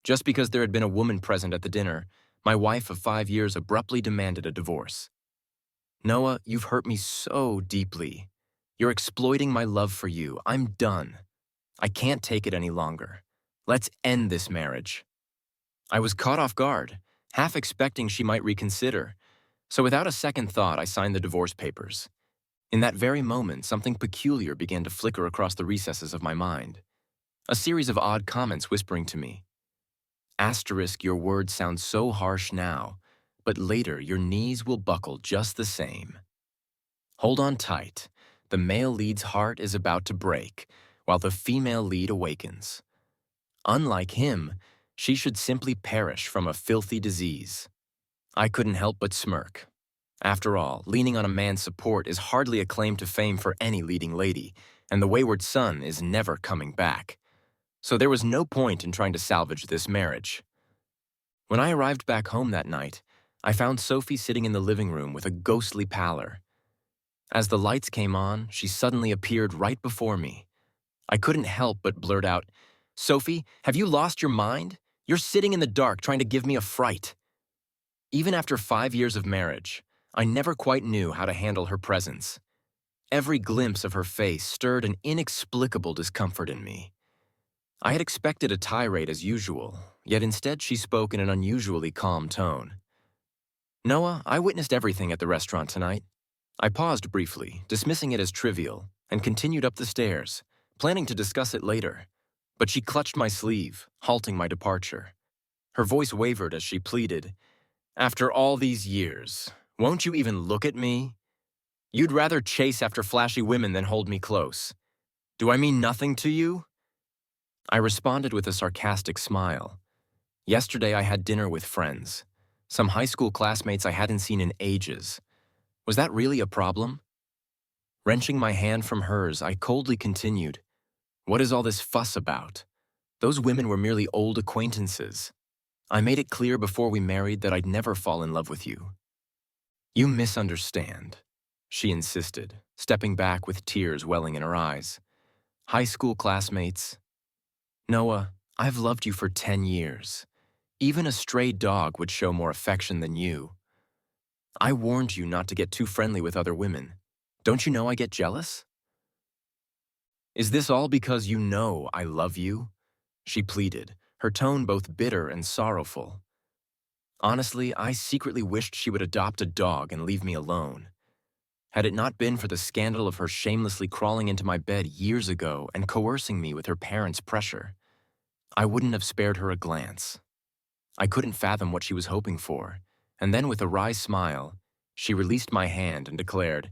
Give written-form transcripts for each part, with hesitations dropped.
Just because there had been a woman present at the dinner, my wife of 5 years abruptly demanded a divorce. Noah, you've hurt me so deeply. You're exploiting my love for you. I'm done. I can't take it any longer. Let's end this marriage. I was caught off guard, half expecting she might reconsider. So without a second thought, I signed the divorce papers. In that very moment, something peculiar began to flicker across the recesses of my mind. A series of odd comments whispering to me. Asterisk, your words sound so harsh now, but later your knees will buckle just the same. Hold on tight. The male lead's heart is about to break, while the female lead awakens. Unlike him, she should simply perish from a filthy disease. I couldn't help but smirk. After all, leaning on a man's support is hardly a claim to fame for any leading lady, and the wayward son is never coming back. So there was no point in trying to salvage this marriage. When I arrived back home that night, I found Sophie sitting in the living room with a ghostly pallor. As the lights came on, she suddenly appeared right before me. I couldn't help but blurt out, "Sophie, have you lost your mind? You're sitting in the dark trying to give me a fright." Even after 5 years of marriage, I never quite knew how to handle her presence. Every glimpse of her face stirred an inexplicable discomfort in me. I had expected a tirade as usual, yet instead she spoke in an unusually calm tone. "Noah, I witnessed everything at the restaurant tonight." I paused briefly, dismissing it as trivial, and continued up the stairs, planning to discuss it later. But she clutched my sleeve, halting my departure. Her voice wavered as she pleaded, "After all these years, won't you even look at me? You'd rather chase after flashy women than hold me close. Do I mean nothing to you?" I responded with a sarcastic smile. Yesterday I had dinner with friends, some high school classmates I hadn't seen in ages. Was that really a problem? Wrenching my hand from hers, I coldly continued, "What is all this fuss about? Those women were merely old acquaintances. I made it clear before we married that I'd never fall in love with you." "You misunderstand," she insisted, stepping back with tears welling in her eyes. "High school classmates. Noah, I've loved you for 10 years. Even a stray dog would show more affection than you. I warned you not to get too friendly with other women. Don't you know I get jealous?" "Is this all because you know I love you?" she pleaded, her tone both bitter and sorrowful. Honestly, I secretly wished she would adopt a dog and leave me alone. Had it not been for the scandal of her shamelessly crawling into my bed years ago and coercing me with her parents' pressure, I wouldn't have spared her a glance. I couldn't fathom what she was hoping for, and then with a wry smile, she released my hand and declared,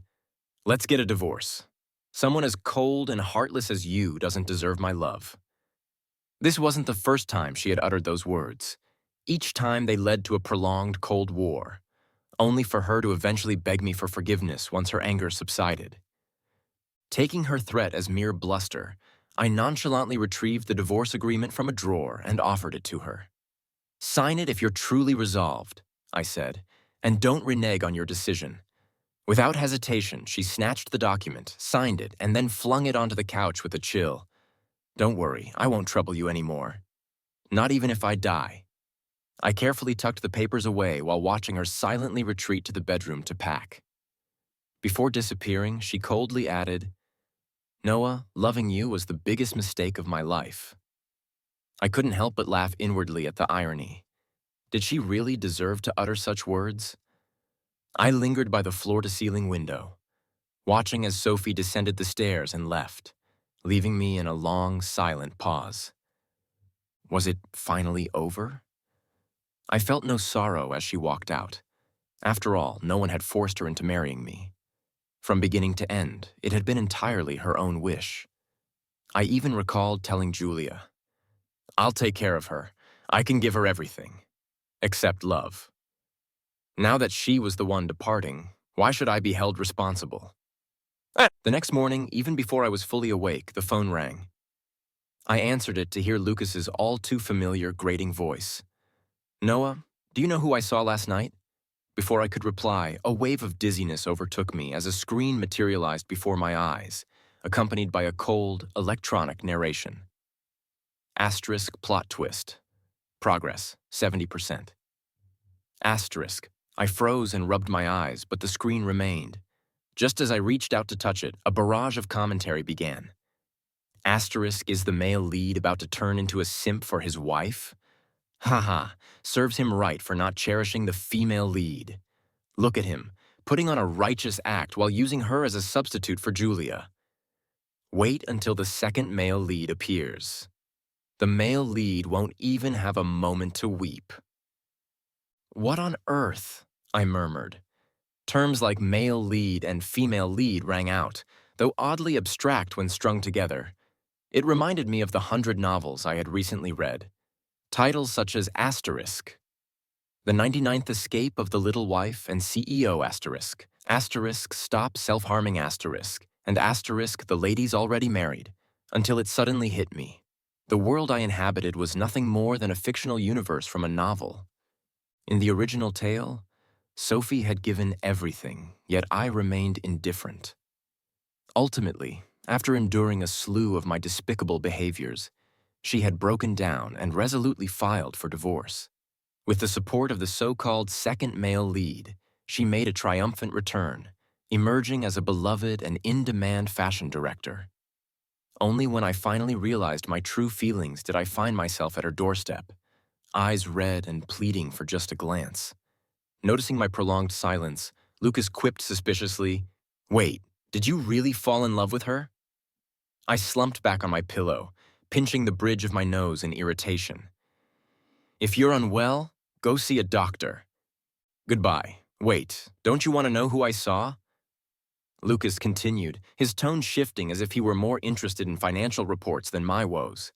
"Let's get a divorce. Someone as cold and heartless as you doesn't deserve my love." This wasn't the first time she had uttered those words. Each time they led to a prolonged Cold War, only for her to eventually beg me for forgiveness once her anger subsided. Taking her threat as mere bluster, I nonchalantly retrieved the divorce agreement from a drawer and offered it to her. "Sign it if you're truly resolved," I said, "and don't renege on your decision." Without hesitation, she snatched the document, signed it, and then flung it onto the couch with a chill. "Don't worry, I won't trouble you anymore. Not even if I die." I carefully tucked the papers away while watching her silently retreat to the bedroom to pack. Before disappearing, she coldly added, "Noah, loving you was the biggest mistake of my life." I couldn't help but laugh inwardly at the irony. Did she really deserve to utter such words? I lingered by the floor-to-ceiling window, watching as Sophie descended the stairs and left, leaving me in a long, silent pause. Was it finally over? I felt no sorrow as she walked out. After all, no one had forced her into marrying me. From beginning to end, it had been entirely her own wish. I even recalled telling Julia, "I'll take care of her. I can give her everything, except love." Now that she was the one departing, why should I be held responsible? The next morning, even before I was fully awake, the phone rang. I answered it to hear Lucas's all-too-familiar grating voice. "Noah, do you know who I saw last night?" Before I could reply, a wave of dizziness overtook me as a screen materialized before my eyes, accompanied by a cold, electronic narration. Asterisk plot twist. Progress, 70%. Asterisk. I froze and rubbed my eyes, but the screen remained. Just as I reached out to touch it, a barrage of commentary began. Asterisk, is the male lead about to turn into a simp for his wife? Haha, serves him right for not cherishing the female lead. Look at him, putting on a righteous act while using her as a substitute for Julia. Wait until the second male lead appears. The male lead won't even have a moment to weep. What on earth? I murmured. Terms like male lead and female lead rang out, though oddly abstract when strung together. It reminded me of the 100 novels I had recently read. Titles such as Asterisk, The 99th Escape of the Little Wife and CEO Asterisk, Asterisk Stop Self-Harming Asterisk, and Asterisk The Lady's Already Married, until it suddenly hit me. The world I inhabited was nothing more than a fictional universe from a novel. In the original tale, Sophie had given everything, yet I remained indifferent. Ultimately, after enduring a slew of my despicable behaviors, she had broken down and resolutely filed for divorce. With the support of the so-called second male lead, she made a triumphant return, emerging as a beloved and in-demand fashion director. Only when I finally realized my true feelings did I find myself at her doorstep, eyes red and pleading for just a glance. Noticing my prolonged silence, Lucas quipped suspiciously, "Wait, did you really fall in love with her?" I slumped back on my pillow, pinching the bridge of my nose in irritation. "If you're unwell, go see a doctor. Goodbye. Wait, don't you want to know who I saw?" Lucas continued, his tone shifting as if he were more interested in financial reports than my woes.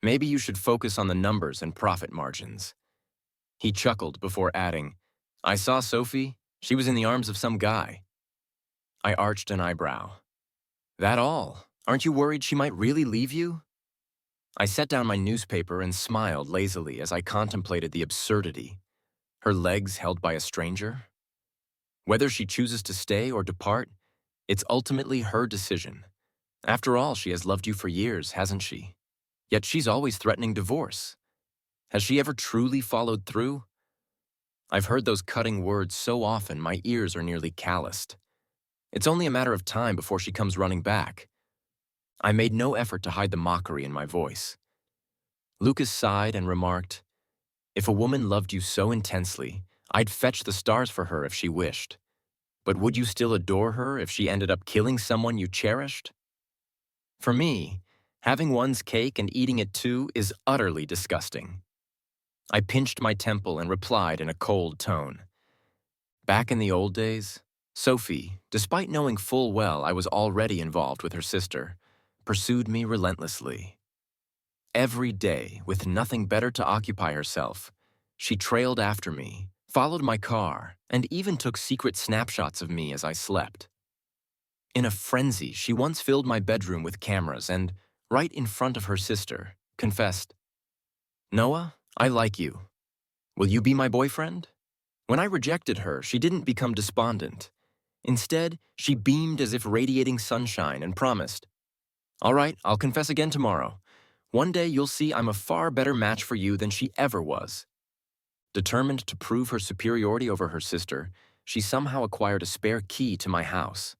"Maybe you should focus on the numbers and profit margins." He chuckled before adding, "I saw Sophie. She was in the arms of some guy." I arched an eyebrow. "That all? Aren't you worried she might really leave you?" I set down my newspaper and smiled lazily as I contemplated the absurdity. Her legs held by a stranger? Whether she chooses to stay or depart, it's ultimately her decision. After all, she has loved you for years, hasn't she? Yet she's always threatening divorce. Has she ever truly followed through? I've heard those cutting words so often my ears are nearly calloused. It's only a matter of time before she comes running back. I made no effort to hide the mockery in my voice. Lucas sighed and remarked, "If a woman loved you so intensely, I'd fetch the stars for her if she wished. But would you still adore her if she ended up killing someone you cherished?" For me, having one's cake and eating it too is utterly disgusting. I pinched my temple and replied in a cold tone. Back in the old days, Sophie, despite knowing full well I was already involved with her sister, pursued me relentlessly. Every day, with nothing better to occupy herself, she trailed after me, followed my car, and even took secret snapshots of me as I slept. In a frenzy, she once filled my bedroom with cameras and, right in front of her sister, confessed, "Noah, I like you. Will you be my boyfriend?" When I rejected her, she didn't become despondent. Instead, she beamed as if radiating sunshine and promised, "All right, I'll confess again tomorrow. One day you'll see I'm a far better match for you than she ever was." Determined to prove her superiority over her sister, she somehow acquired a spare key to my house.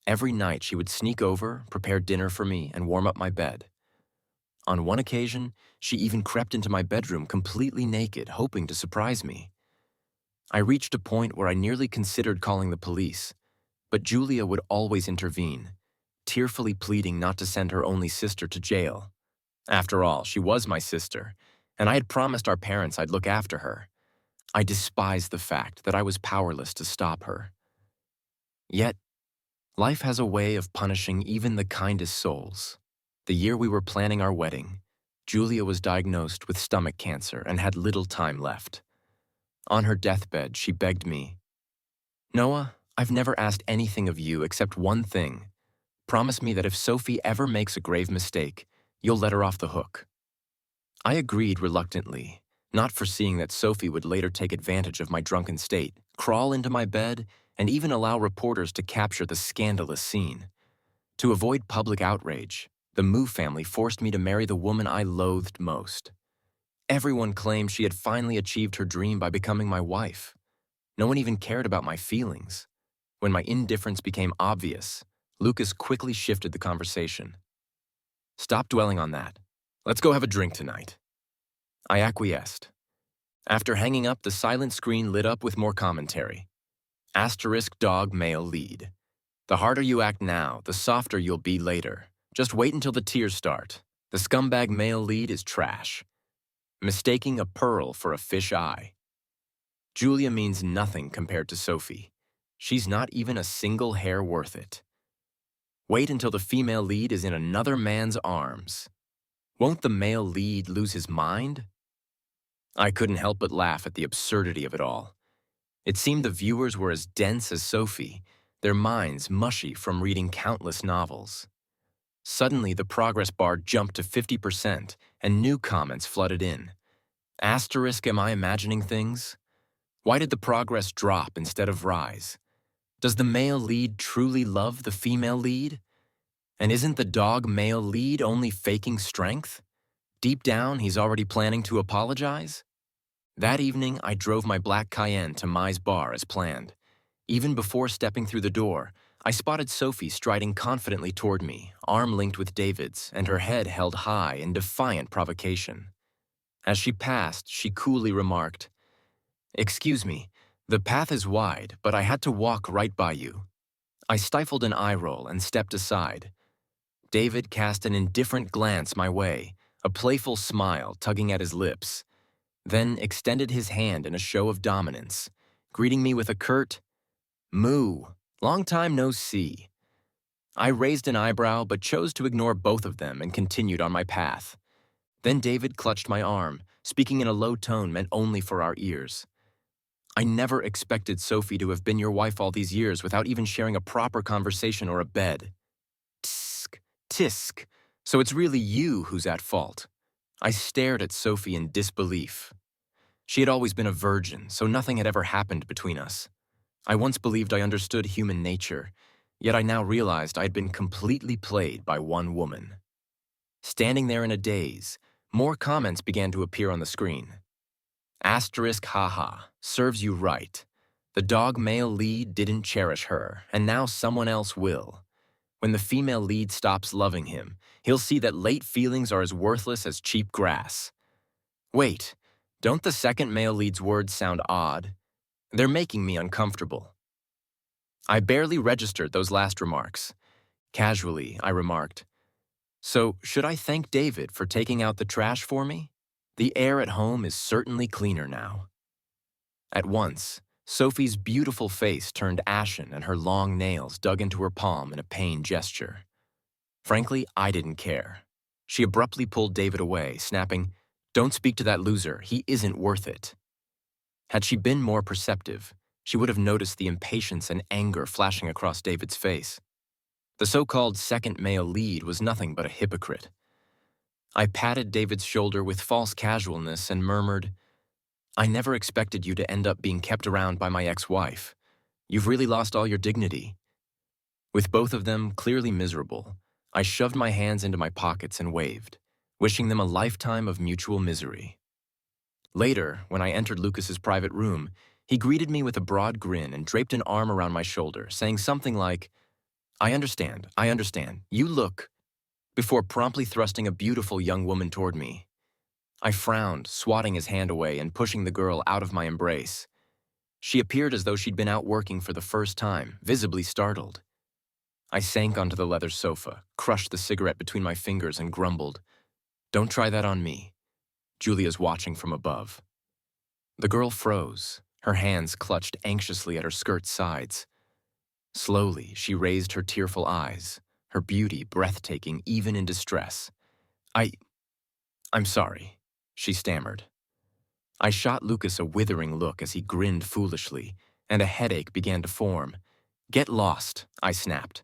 Every night she would sneak over, prepare dinner for me, and warm up my bed. On one occasion, she even crept into my bedroom completely naked, hoping to surprise me. I reached a point where I nearly considered calling the police, but Julia would always intervene, tearfully pleading not to send her only sister to jail. After all, she was my sister, and I had promised our parents I'd look after her. I despised the fact that I was powerless to stop her. Yet, life has a way of punishing even the kindest souls. The year we were planning our wedding, Julia was diagnosed with stomach cancer and had little time left. On her deathbed, she begged me, "Noah, I've never asked anything of you except one thing. Promise me that if Sophie ever makes a grave mistake, you'll let her off the hook." I agreed reluctantly, not foreseeing that Sophie would later take advantage of my drunken state, crawl into my bed, and even allow reporters to capture the scandalous scene. To avoid public outrage, the Moo family forced me to marry the woman I loathed most. Everyone claimed she had finally achieved her dream by becoming my wife. No one even cared about my feelings. When my indifference became obvious, Lucas quickly shifted the conversation. Stop dwelling on that. Let's go have a drink tonight. I acquiesced. After hanging up, the silent screen lit up with more commentary. Asterisk dog male lead. The harder you act now, the softer you'll be later. Just wait until the tears start. The scumbag male lead is trash. Mistaking a pearl for a fish eye. Julia means nothing compared to Sophie. She's not even a single hair worth it. Wait until the female lead is in another man's arms. Won't the male lead lose his mind? I couldn't help but laugh at the absurdity of it all. It seemed the viewers were as dense as Sophie, their minds mushy from reading countless novels. Suddenly, the progress bar jumped to 50%, and new comments flooded in. Asterisk, am I imagining things? Why did the progress drop instead of rise? Does the male lead truly love the female lead? And isn't the dog male lead only faking strength? Deep down, he's already planning to apologize? That evening, I drove my black Cayenne to Mai's bar as planned. Even before stepping through the door, I spotted Sophie striding confidently toward me, arm linked with David's, and her head held high in defiant provocation. As she passed, she coolly remarked, "Excuse me, the path is wide, but I had to walk right by you." I stifled an eye roll and stepped aside. David cast an indifferent glance my way, a playful smile tugging at his lips, then extended his hand in a show of dominance, greeting me with a curt, "Moo, long time no see." I raised an eyebrow but chose to ignore both of them and continued on my path. Then David clutched my arm, speaking in a low tone meant only for our ears. "I never expected Sophie to have been your wife all these years without even sharing a proper conversation or a bed." Tsk, tisk. So it's really you who's at fault. I stared at Sophie in disbelief. She had always been a virgin, so nothing had ever happened between us. I once believed I understood human nature, yet I now realized I had been completely played by one woman. Standing there in a daze, more comments began to appear on the screen. Asterisk haha, serves you right. The dog male lead didn't cherish her, and now someone else will. When the female lead stops loving him, he'll see that late feelings are as worthless as cheap grass. Wait, don't the second male lead's words sound odd? They're making me uncomfortable. I barely registered those last remarks. Casually, I remarked, "So, should I thank David for taking out the trash for me? The air at home is certainly cleaner now." At once, Sophie's beautiful face turned ashen and her long nails dug into her palm in a pained gesture. Frankly, I didn't care. She abruptly pulled David away, snapping, "Don't speak to that loser, he isn't worth it." Had she been more perceptive, she would have noticed the impatience and anger flashing across David's face. The so-called second male lead was nothing but a hypocrite. I patted David's shoulder with false casualness and murmured, "I never expected you to end up being kept around by my ex-wife. You've really lost all your dignity." With both of them clearly miserable, I shoved my hands into my pockets and waved, wishing them a lifetime of mutual misery. Later, when I entered Lucas's private room, he greeted me with a broad grin and draped an arm around my shoulder, saying something like, I understand, you look," before promptly thrusting a beautiful young woman toward me. I frowned, swatting his hand away and pushing the girl out of my embrace. She appeared as though she'd been out working for the first time, visibly startled. I sank onto the leather sofa, crushed the cigarette between my fingers and grumbled, "Don't try that on me. Julia's watching from above." The girl froze, her hands clutched anxiously at her skirt's sides. Slowly, she raised her tearful eyes, her beauty breathtaking even in distress. I'm sorry," she stammered. I shot Lucas a withering look as he grinned foolishly, and a headache began to form. "Get lost," I snapped.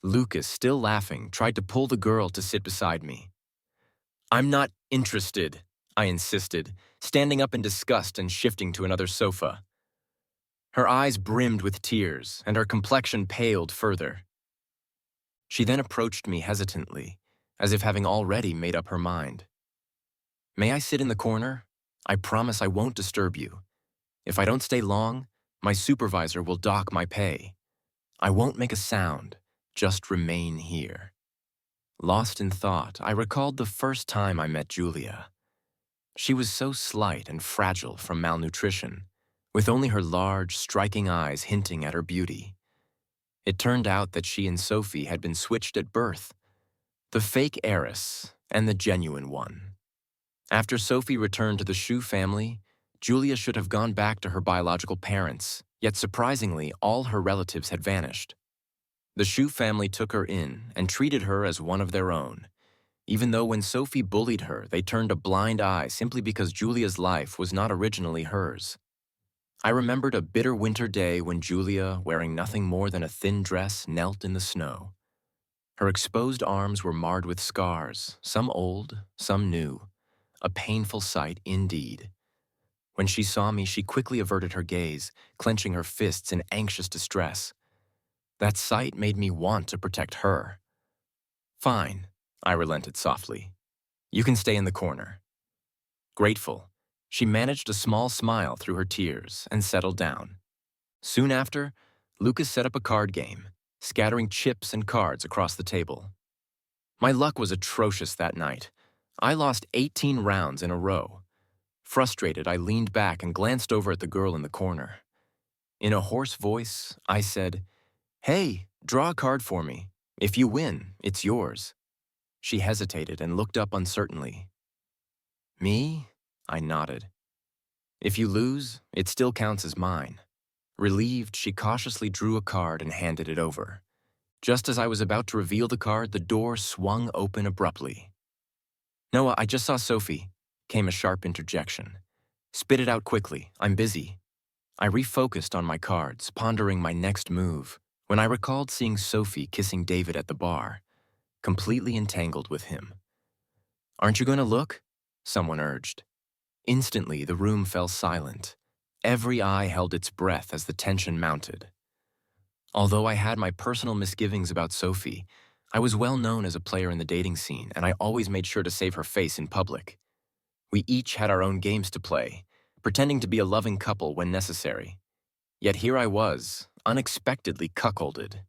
Lucas, still laughing, tried to pull the girl to sit beside me. "I'm not interested," I insisted, standing up in disgust and shifting to another sofa. Her eyes brimmed with tears, and her complexion paled further. She then approached me hesitantly, as if having already made up her mind. May I sit in the corner? I promise I won't disturb you. If I don't stay long, my supervisor will dock my pay. I won't make a sound, just remain here. Lost in thought, I recalled the first time I met Julia. She was so slight and fragile from malnutrition, with only her large, striking eyes hinting at her beauty. It turned out that she and Sophie had been switched at birth, the fake heiress and the genuine one. After Sophie returned to the Shu family, Julia should have gone back to her biological parents, yet surprisingly, all her relatives had vanished. The Shu family took her in and treated her as one of their own, even though when Sophie bullied her, they turned a blind eye simply because Julia's life was not originally hers. I remembered a bitter winter day when Julia, wearing nothing more than a thin dress, knelt in the snow. Her exposed arms were marred with scars, some old, some new. A painful sight indeed. When she saw me, she quickly averted her gaze, clenching her fists in anxious distress. That sight made me want to protect her. Fine, I relented softly. You can stay in the corner. Grateful, she managed a small smile through her tears and settled down. Soon after, Lucas set up a card game, scattering chips and cards across the table. My luck was atrocious that night. I lost 18 rounds in a row. Frustrated, I leaned back and glanced over at the girl in the corner. In a hoarse voice, I said, "Hey, draw a card for me. If you win, it's yours." She hesitated and looked up uncertainly. Me? I nodded. If you lose, it still counts as mine. Relieved, she cautiously drew a card and handed it over. Just as I was about to reveal the card, the door swung open abruptly. "Noah, I just saw Sophie," came a sharp interjection. "Spit it out quickly, I'm busy." I refocused on my cards, pondering my next move, when I recalled seeing Sophie kissing David at the bar, completely entangled with him. "Aren't you going to look?" someone urged. Instantly, the room fell silent. Every eye held its breath as the tension mounted. Although I had my personal misgivings about Sophie, I was well known as a player in the dating scene, and I always made sure to save her face in public. We each had our own games to play, pretending to be a loving couple when necessary. Yet here I was, unexpectedly cuckolded.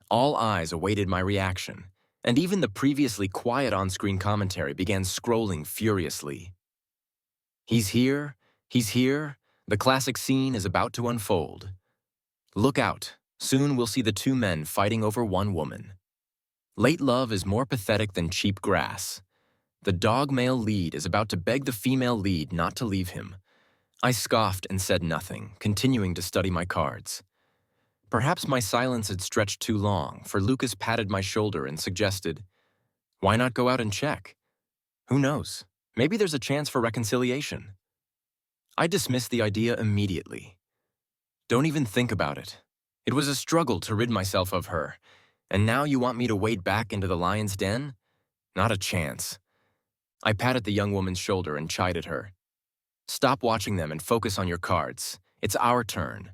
All eyes awaited my reaction, and even the previously quiet on-screen commentary began scrolling furiously. He's here, the classic scene is about to unfold. Look out, soon we'll see the two men fighting over one woman. Late love is more pathetic than cheap grass. The dog male lead is about to beg the female lead not to leave him. I scoffed and said nothing, continuing to study my cards. Perhaps my silence had stretched too long, for Lucas patted my shoulder and suggested, "Why not go out and check? Who knows? Maybe there's a chance for reconciliation." I dismissed the idea immediately. Don't even think about it. It was a struggle to rid myself of her, and now you want me to wade back into the lion's den? Not a chance. I patted the young woman's shoulder and chided her. "Stop watching them and focus on your cards. It's our turn."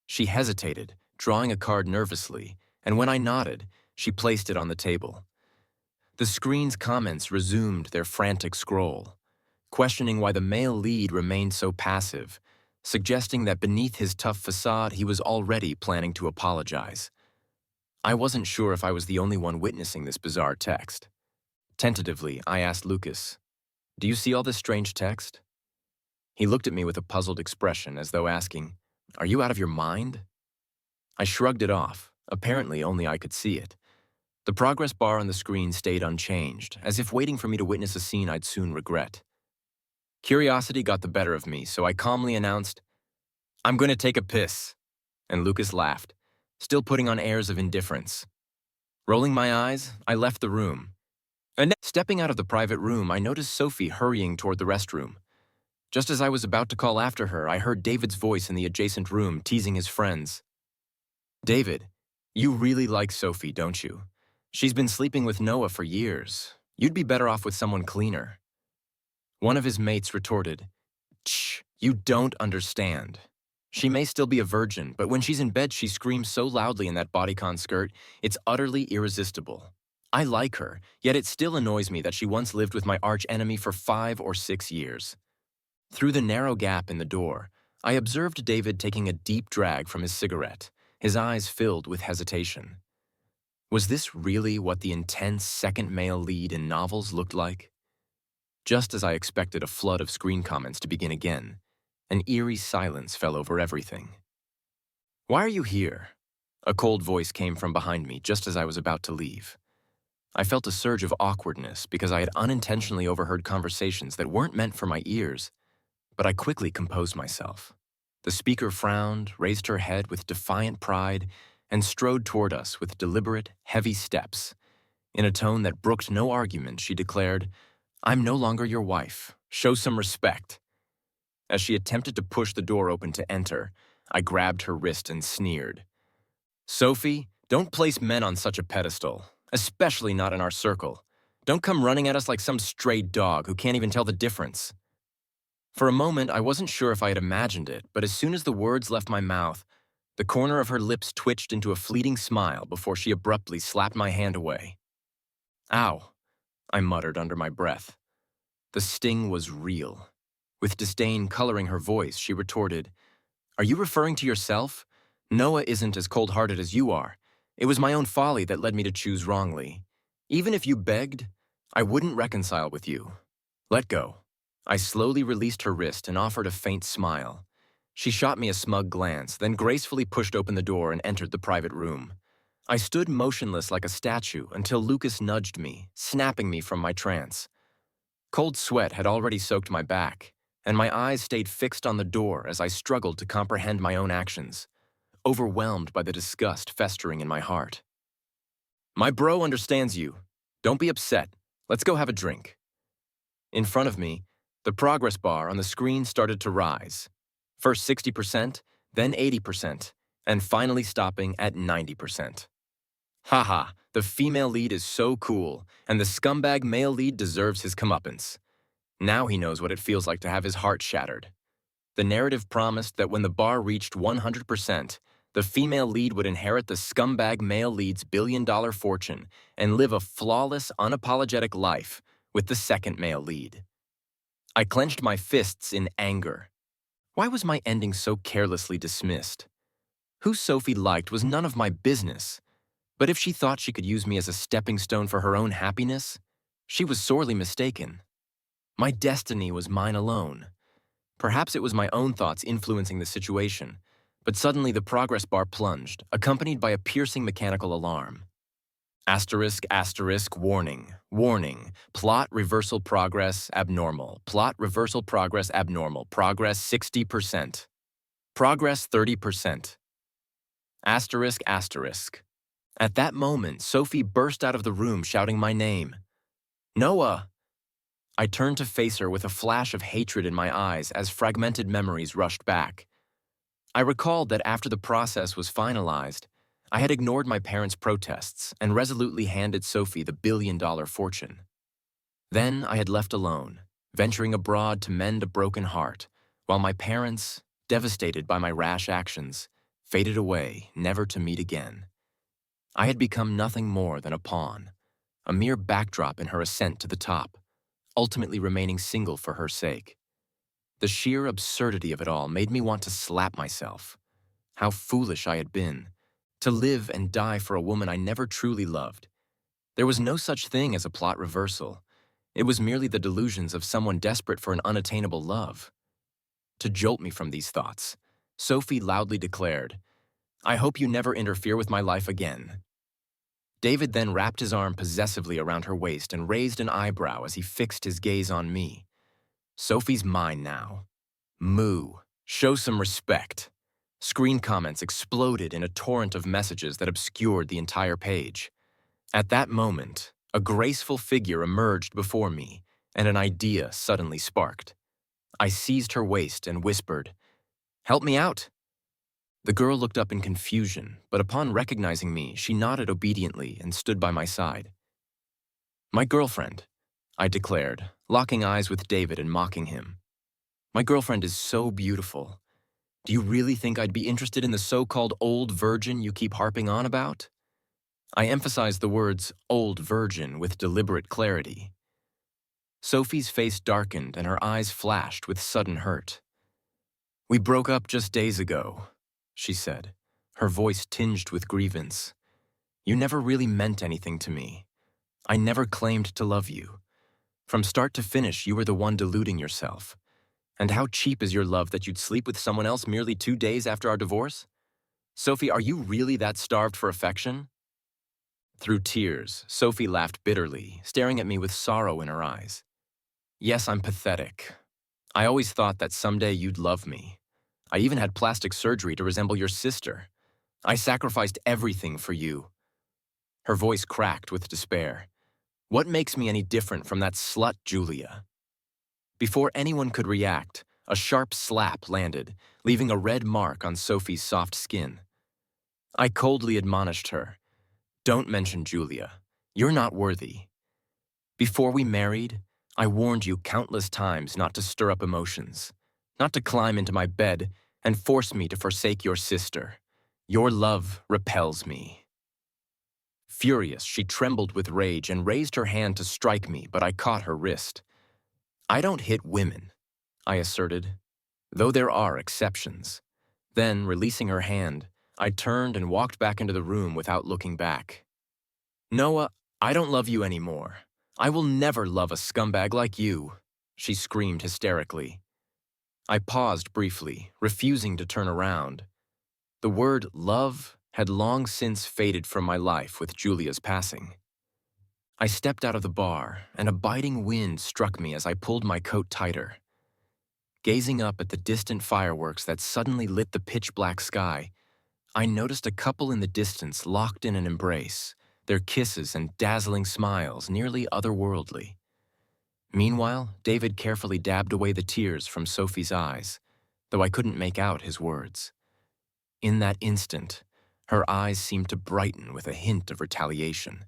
She hesitated, drawing a card nervously, and when I nodded, she placed it on the table. The screen's comments resumed their frantic scroll, questioning why the male lead remained so passive, suggesting that beneath his tough facade he was already planning to apologize. I wasn't sure if I was the only one witnessing this bizarre text. Tentatively, I asked Lucas, "Do you see all this strange text?" He looked at me with a puzzled expression, as though asking, "Are you out of your mind?" I shrugged it off. Apparently, only I could see it. The progress bar on the screen stayed unchanged, as if waiting for me to witness a scene I'd soon regret. Curiosity got the better of me, so I calmly announced, "I'm going to take a piss," and Lucas laughed, still putting on airs of indifference. Rolling my eyes, I left the room. And stepping out of the private room, I noticed Sophie hurrying toward the restroom. Just as I was about to call after her, I heard David's voice in the adjacent room teasing his friends. "David, you really like Sophie, don't you? She's been sleeping with Noah for years. You'd be better off with someone cleaner." One of his mates retorted, "Shh, you don't understand. She may still be a virgin, but when she's in bed she screams so loudly in that bodycon skirt, it's utterly irresistible. I like her, yet it still annoys me that she once lived with my arch-enemy for 5 or 6 years. Through the narrow gap in the door, I observed David taking a deep drag from his cigarette, his eyes filled with hesitation. Was this really what the intense second male lead in novels looked like? Just as I expected a flood of screen comments to begin again, an eerie silence fell over everything. "Why are you here?" A cold voice came from behind me just as I was about to leave. I felt a surge of awkwardness because I had unintentionally overheard conversations that weren't meant for my ears, but I quickly composed myself. The speaker frowned, raised her head with defiant pride, and strode toward us with deliberate, heavy steps. In a tone that brooked no argument, she declared, "I'm no longer your wife. Show some respect." As she attempted to push the door open to enter, I grabbed her wrist and sneered. "Sophie, don't place men on such a pedestal, especially not in our circle. Don't come running at us like some stray dog who can't even tell the difference." For a moment, I wasn't sure if I had imagined it, but as soon as the words left my mouth, the corner of her lips twitched into a fleeting smile before she abruptly slapped my hand away. "Ow," I muttered under my breath. The sting was real. With disdain coloring her voice, she retorted, "Are you referring to yourself? Noah isn't as cold-hearted as you are. It was my own folly that led me to choose wrongly. Even if you begged, I wouldn't reconcile with you. Let go." I slowly released her wrist and offered a faint smile. She shot me a smug glance, then gracefully pushed open the door and entered the private room. I stood motionless like a statue until Lucas nudged me, snapping me from my trance. Cold sweat had already soaked my back, and my eyes stayed fixed on the door as I struggled to comprehend my own actions, overwhelmed by the disgust festering in my heart. "My bro understands you. Don't be upset. Let's go have a drink." In front of me, the progress bar on the screen started to rise. First 60%, then 80%, and finally stopping at 90%. Haha, the female lead is so cool, and the scumbag male lead deserves his comeuppance. Now he knows what it feels like to have his heart shattered. The narrative promised that when the bar reached 100%, the female lead would inherit the scumbag male lead's billion-dollar fortune and live a flawless, unapologetic life with the second male lead. I clenched my fists in anger. Why was my ending so carelessly dismissed? Who Sophie liked was none of my business, but if she thought she could use me as a stepping stone for her own happiness, she was sorely mistaken. My destiny was mine alone. Perhaps it was my own thoughts influencing the situation, but suddenly the progress bar plunged, accompanied by a piercing mechanical alarm. Asterisk, asterisk, warning, warning, plot reversal progress abnormal, plot reversal progress abnormal, progress 60%, progress 30%. Asterisk, asterisk. At that moment, Sophie burst out of the room shouting my name. "Noah!" I turned to face her with a flash of hatred in my eyes as fragmented memories rushed back. I recalled that after the process was finalized, I had ignored my parents' protests and resolutely handed Sophie the billion-dollar fortune. Then I had left alone, venturing abroad to mend a broken heart, while my parents, devastated by my rash actions, faded away, never to meet again. I had become nothing more than a pawn, a mere backdrop in her ascent to the top, ultimately remaining single for her sake. The sheer absurdity of it all made me want to slap myself. How foolish I had been, to live and die for a woman I never truly loved. There was no such thing as a plot reversal. It was merely the delusions of someone desperate for an unattainable love. To jolt me from these thoughts, Sophie loudly declared, "I hope you never interfere with my life again." David then wrapped his arm possessively around her waist and raised an eyebrow as he fixed his gaze on me. "Sophie's mine now. Moo. Show some respect." Screen comments exploded in a torrent of messages that obscured the entire page. At that moment, a graceful figure emerged before me, and an idea suddenly sparked. I seized her waist and whispered, "Help me out." The girl looked up in confusion, but upon recognizing me, she nodded obediently and stood by my side. "My girlfriend," I declared, locking eyes with David and mocking him. "My girlfriend is so beautiful. Do you really think I'd be interested in the so-called old virgin you keep harping on about?" I emphasized the words old virgin with deliberate clarity. Sophie's face darkened and her eyes flashed with sudden hurt. "We broke up just days ago," she said, her voice tinged with grievance. "You never really meant anything to me. I never claimed to love you. From start to finish, you were the one deluding yourself. And how cheap is your love that you'd sleep with someone else merely 2 days after our divorce? Sophie, are you really that starved for affection?" Through tears, Sophie laughed bitterly, staring at me with sorrow in her eyes. "Yes, I'm pathetic. I always thought that someday you'd love me. I even had plastic surgery to resemble your sister. I sacrificed everything for you." Her voice cracked with despair. "What makes me any different from that slut, Julia?" Before anyone could react, a sharp slap landed, leaving a red mark on Sophie's soft skin. I coldly admonished her, "Don't mention Julia. You're not worthy. Before we married, I warned you countless times not to stir up emotions, not to climb into my bed and force me to forsake your sister. Your love repels me." Furious, she trembled with rage and raised her hand to strike me, but I caught her wrist. "I don't hit women," I asserted, "though there are exceptions." Then, releasing her hand, I turned and walked back into the room without looking back. "Noah, I don't love you anymore. I will never love a scumbag like you," she screamed hysterically. I paused briefly, refusing to turn around. The word love had long since faded from my life with Julia's passing. I stepped out of the bar, and a biting wind struck me as I pulled my coat tighter. Gazing up at the distant fireworks that suddenly lit the pitch-black sky, I noticed a couple in the distance locked in an embrace, their kisses and dazzling smiles nearly otherworldly. Meanwhile, David carefully dabbed away the tears from Sophie's eyes, though I couldn't make out his words. In that instant, her eyes seemed to brighten with a hint of retaliation.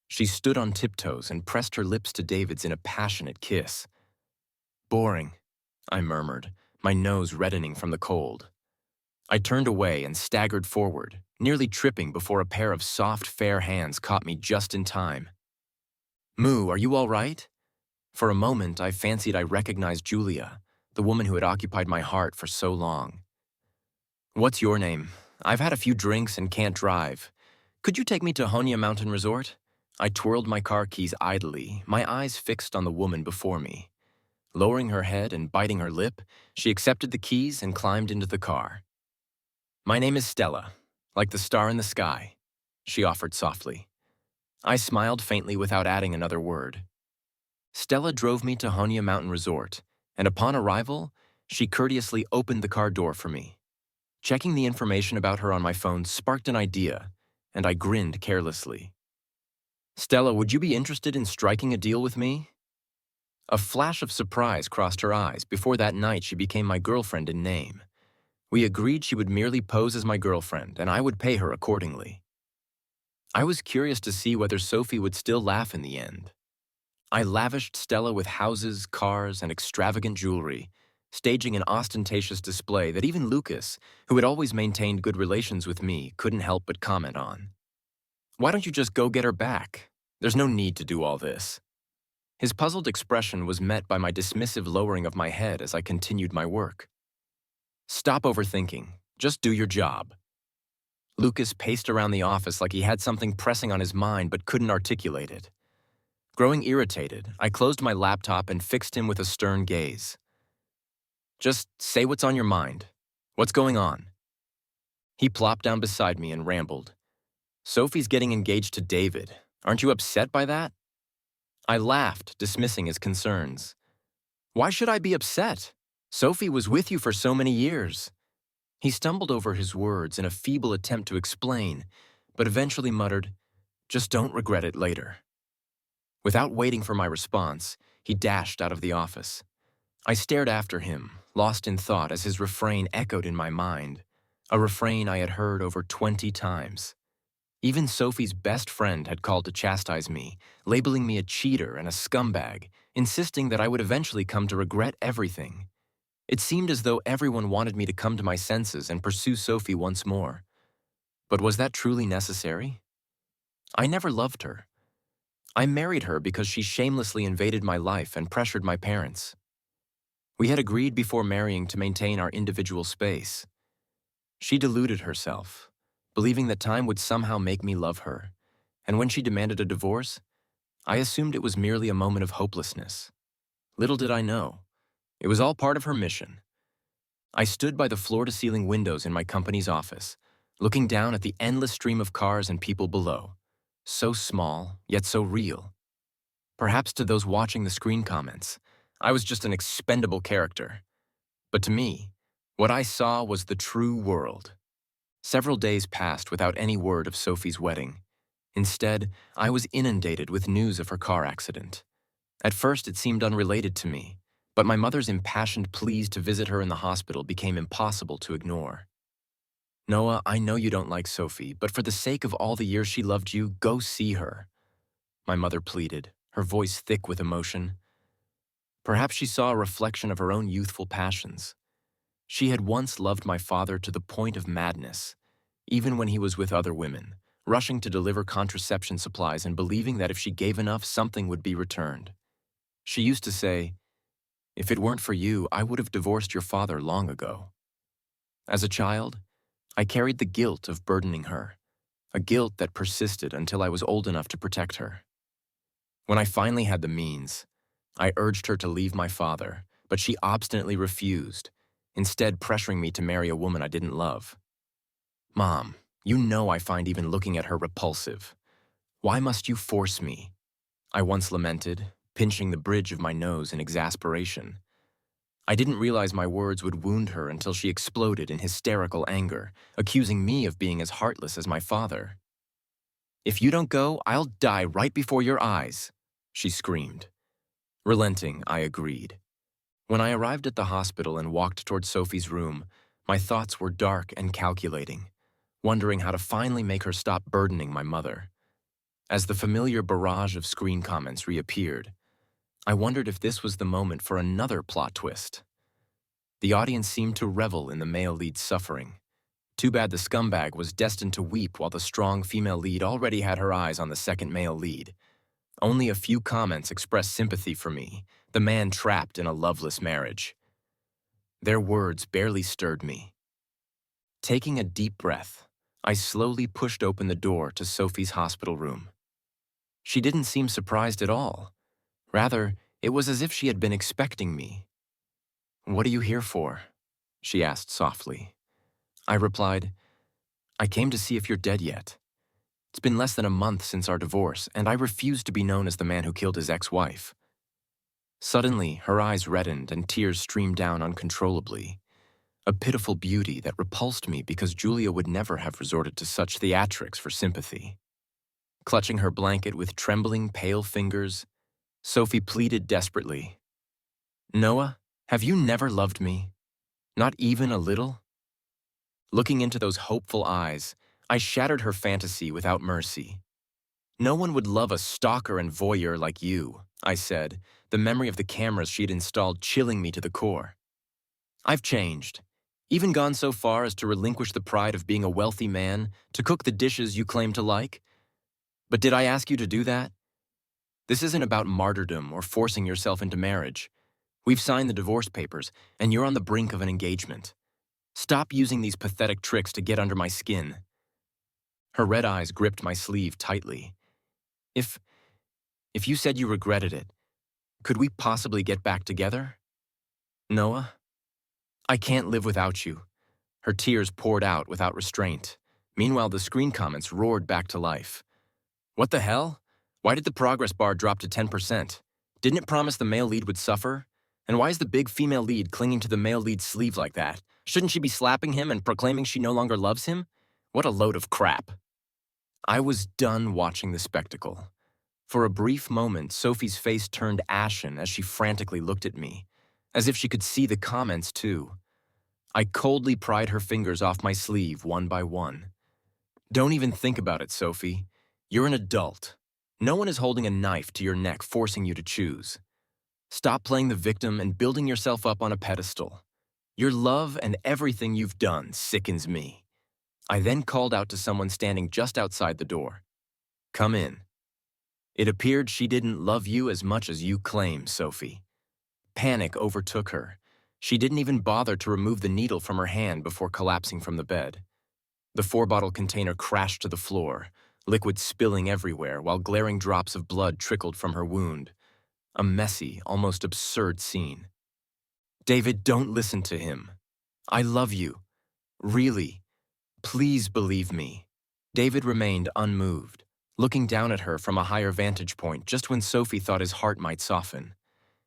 She stood on tiptoes and pressed her lips to David's in a passionate kiss. "Boring," I murmured, my nose reddening from the cold. I turned away and staggered forward, nearly tripping before a pair of soft, fair hands caught me just in time. "Moo, are you all right?" For a moment, I fancied I recognized Julia, the woman who had occupied my heart for so long. "What's your name? I've had a few drinks and can't drive. Could you take me to Honya Mountain Resort?" I twirled my car keys idly, my eyes fixed on the woman before me. Lowering her head and biting her lip, she accepted the keys and climbed into the car. "My name is Stella, like the star in the sky," she offered softly. I smiled faintly without adding another word. Stella drove me to Honya Mountain Resort, and upon arrival, she courteously opened the car door for me. Checking the information about her on my phone sparked an idea, and I grinned carelessly. "Stella, would you be interested in striking a deal with me?" A flash of surprise crossed her eyes before that night she became my girlfriend in name. We agreed she would merely pose as my girlfriend, and I would pay her accordingly. I was curious to see whether Sophie would still laugh in the end. I lavished Stella with houses, cars, and extravagant jewelry, staging an ostentatious display that even Lucas, who had always maintained good relations with me, couldn't help but comment on. "Why don't you just go get her back? There's no need to do all this." His puzzled expression was met by my dismissive lowering of my head as I continued my work. "Stop overthinking. Just do your job." Lucas paced around the office like he had something pressing on his mind but couldn't articulate it. Growing irritated, I closed my laptop and fixed him with a stern gaze. "Just say what's on your mind. What's going on?" He plopped down beside me and rambled. "Sophie's getting engaged to David. Aren't you upset by that?" I laughed, dismissing his concerns. "Why should I be upset? Sophie was with you for so many years." He stumbled over his words in a feeble attempt to explain, but eventually muttered, "Just don't regret it later." Without waiting for my response, he dashed out of the office. I stared after him, lost in thought as his refrain echoed in my mind, a refrain I had heard over 20 times. Even Sophie's best friend had called to chastise me, labeling me a cheater and a scumbag, insisting that I would eventually come to regret everything. It seemed as though everyone wanted me to come to my senses and pursue Sophie once more. But was that truly necessary? I never loved her. I married her because she shamelessly invaded my life and pressured my parents. We had agreed before marrying to maintain our individual space. She deluded herself, believing that time would somehow make me love her, and when she demanded a divorce, I assumed it was merely a moment of hopelessness. Little did I know, it was all part of her mission. I stood by the floor-to-ceiling windows in my company's office, looking down at the endless stream of cars and people below, so small, yet so real. Perhaps to those watching the screen comments, I was just an expendable character. But to me, what I saw was the true world. Several days passed without any word of Sophie's wedding. Instead, I was inundated with news of her car accident. At first, it seemed unrelated to me, but my mother's impassioned pleas to visit her in the hospital became impossible to ignore. Noah, I know you don't like Sophie, but for the sake of all the years she loved you, go see her. My mother pleaded, her voice thick with emotion. Perhaps she saw a reflection of her own youthful passions. She had once loved my father to the point of madness, even when he was with other women, rushing to deliver contraception supplies and believing that if she gave enough, something would be returned. She used to say, "If it weren't for you, I would have divorced your father long ago." As a child, I carried the guilt of burdening her, a guilt that persisted until I was old enough to protect her. When I finally had the means, I urged her to leave my father, but she obstinately refused, instead pressuring me to marry a woman I didn't love. Mom, you know I find even looking at her repulsive. Why must you force me? I once lamented, pinching the bridge of my nose in exasperation. I didn't realize my words would wound her until she exploded in hysterical anger, accusing me of being as heartless as my father. "If you don't go, I'll die right before your eyes," she screamed. Relenting, I agreed. When I arrived at the hospital and walked toward Sophie's room, my thoughts were dark and calculating, wondering how to finally make her stop burdening my mother. As the familiar barrage of screen comments reappeared, I wondered if this was the moment for another plot twist. The audience seemed to revel in the male lead's suffering. Too bad the scumbag was destined to weep while the strong female lead already had her eyes on the second male lead. Only a few comments expressed sympathy for me, the man trapped in a loveless marriage. Their words barely stirred me. Taking a deep breath, I slowly pushed open the door to Sophie's hospital room. She didn't seem surprised at all. Rather, it was as if she had been expecting me. "What are you here for?" she asked softly. I replied, "I came to see if you're dead yet. It's been less than a month since our divorce, and I refuse to be known as the man who killed his ex-wife." Suddenly, her eyes reddened and tears streamed down uncontrollably. A pitiful beauty that repulsed me because Julia would never have resorted to such theatrics for sympathy. Clutching her blanket with trembling, pale fingers, Sophie pleaded desperately, "Noah, have you never loved me? Not even a little?" Looking into those hopeful eyes, I shattered her fantasy without mercy. "No one would love a stalker and voyeur like you," I said, the memory of the cameras she'd installed chilling me to the core. "I've changed, even gone so far as to relinquish the pride of being a wealthy man to cook the dishes you claim to like. But did I ask you to do that? This isn't about martyrdom or forcing yourself into marriage. We've signed the divorce papers, and you're on the brink of an engagement. Stop using these pathetic tricks to get under my skin." Her red eyes gripped my sleeve tightly. If you said you regretted it, could we possibly get back together? "Noah, I can't live without you." Her tears poured out without restraint. Meanwhile, the screen comments roared back to life. "What the hell? Why did the progress bar drop to 10%? Didn't it promise the male lead would suffer? And why is the big female lead clinging to the male lead's sleeve like that? Shouldn't she be slapping him and proclaiming she no longer loves him? What a load of crap." I was done watching the spectacle. For a brief moment, Sophie's face turned ashen as she frantically looked at me, as if she could see the comments too. I coldly pried her fingers off my sleeve one by one. "Don't even think about it, Sophie. You're an adult. No one is holding a knife to your neck forcing you to choose. Stop playing the victim and building yourself up on a pedestal. Your love and everything you've done sickens me." I then called out to someone standing just outside the door. Come in. It appeared she didn't love you as much as you claim, Sophie. Panic overtook her. She didn't even bother to remove the needle from her hand before collapsing from the bed. The 4-bottle container crashed to the floor, liquid spilling everywhere while glaring drops of blood trickled from her wound. A messy, almost absurd scene. David, don't listen to him. I love you. Really. Please believe me. David remained unmoved, looking down at her from a higher vantage point just when Sophie thought his heart might soften.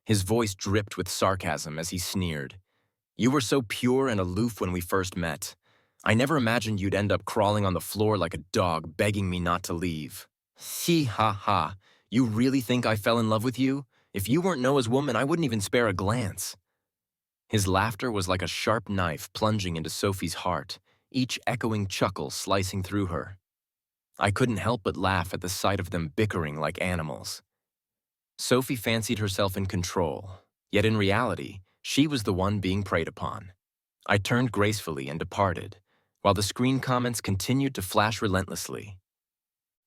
His voice dripped with sarcasm as he sneered. You were so pure and aloof when we first met. I never imagined you'd end up crawling on the floor like a dog begging me not to leave. Hee ha ha. You really think I fell in love with you? If you weren't Noah's woman, I wouldn't even spare a glance. His laughter was like a sharp knife plunging into Sophie's heart, each echoing chuckle slicing through her. I couldn't help but laugh at the sight of them bickering like animals. Sophie fancied herself in control, yet in reality, she was the one being preyed upon. I turned gracefully and departed, while the screen comments continued to flash relentlessly.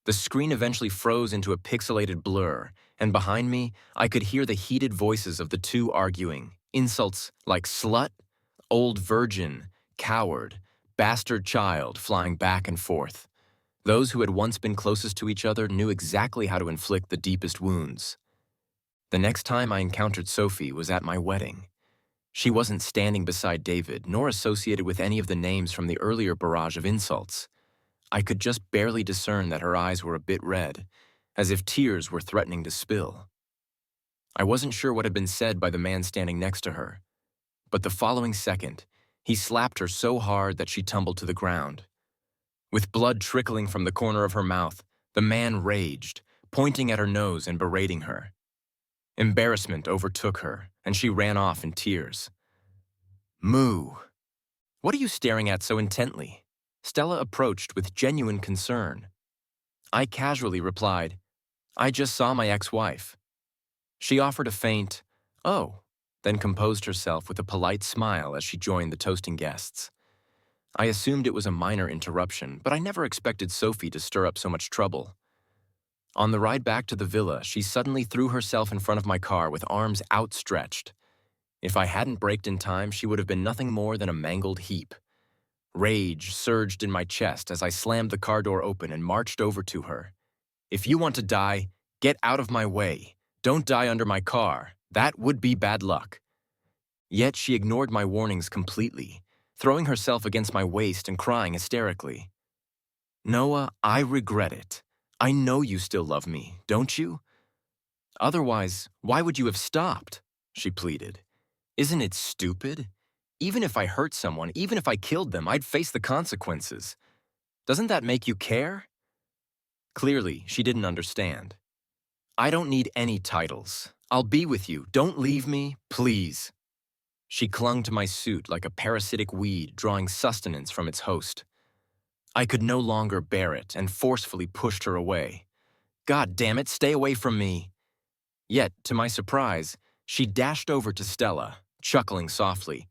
The screen eventually froze into a pixelated blur, and behind me, I could hear the heated voices of the two arguing, insults like slut, old virgin, coward, bastard child flying back and forth. Those who had once been closest to each other knew exactly how to inflict the deepest wounds. The next time I encountered Sophie was at my wedding. She wasn't standing beside David, nor associated with any of the names from the earlier barrage of insults. I could just barely discern that her eyes were a bit red, as if tears were threatening to spill. I wasn't sure what had been said by the man standing next to her, but the following second, he slapped her so hard that she tumbled to the ground. With blood trickling from the corner of her mouth, the man raged, pointing at her nose and berating her. Embarrassment overtook her, and she ran off in tears. Moo! What are you staring at so intently? Stella approached with genuine concern. I casually replied, I just saw my ex-wife. She offered a faint, oh, then composed herself with a polite smile as she joined the toasting guests. I assumed it was a minor interruption, but I never expected Sophie to stir up so much trouble. On the ride back to the villa, she suddenly threw herself in front of my car with arms outstretched. If I hadn't braked in time, she would have been nothing more than a mangled heap. Rage surged in my chest as I slammed the car door open and marched over to her. If you want to die, get out of my way. Don't die under my car. That would be bad luck. Yet she ignored my warnings completely, throwing herself against my waist and crying hysterically. Noah, I regret it. I know you still love me, don't you? Otherwise, why would you have stopped? She pleaded. Isn't it stupid? Even if I hurt someone, even if I killed them, I'd face the consequences. Doesn't that make you care? Clearly, she didn't understand. I don't need any titles. I'll be with you. Don't leave me, please. She clung to my suit like a parasitic weed drawing sustenance from its host. I could no longer bear it and forcefully pushed her away. God damn it, stay away from me. Yet, to my surprise, she dashed over to Stella, chuckling softly.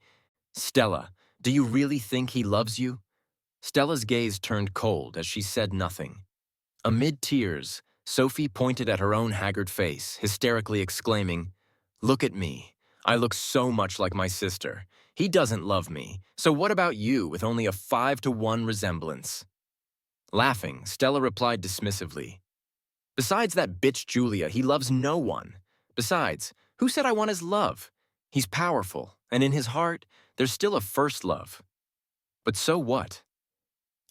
Stella, do you really think he loves you? Stella's gaze turned cold as she said nothing. Amid tears, Sophie pointed at her own haggard face, hysterically exclaiming, Look at me. I look so much like my sister. He doesn't love me, so what about you with only a 5-to-1 resemblance? Laughing, Stella replied dismissively, Besides that bitch Julia, he loves no one. Besides, who said I want his love? He's powerful, and in his heart, there's still a first love. But so what?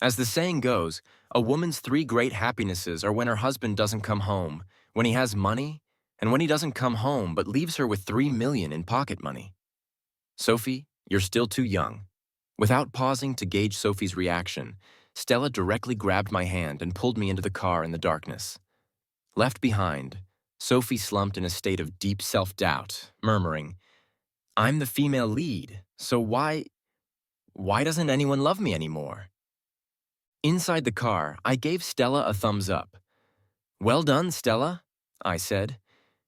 As the saying goes, a woman's 3 great happinesses are when her husband doesn't come home, when he has money, and when he doesn't come home but leaves her with $3 million in pocket money. Sophie, you're still too young. Without pausing to gauge Sophie's reaction, Stella directly grabbed my hand and pulled me into the car in the darkness. Left behind, Sophie slumped in a state of deep self-doubt, murmuring, I'm the female lead, so why doesn't anyone love me anymore? Inside the car, I gave Stella a thumbs up. Well done, Stella, I said.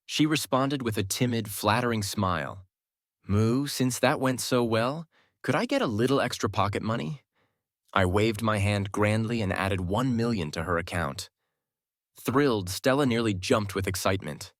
She responded with a timid, flattering smile. Moo, since that went so well, could I get a little extra pocket money? I waved my hand grandly and added $1 million to her account. Thrilled, Stella nearly jumped with excitement.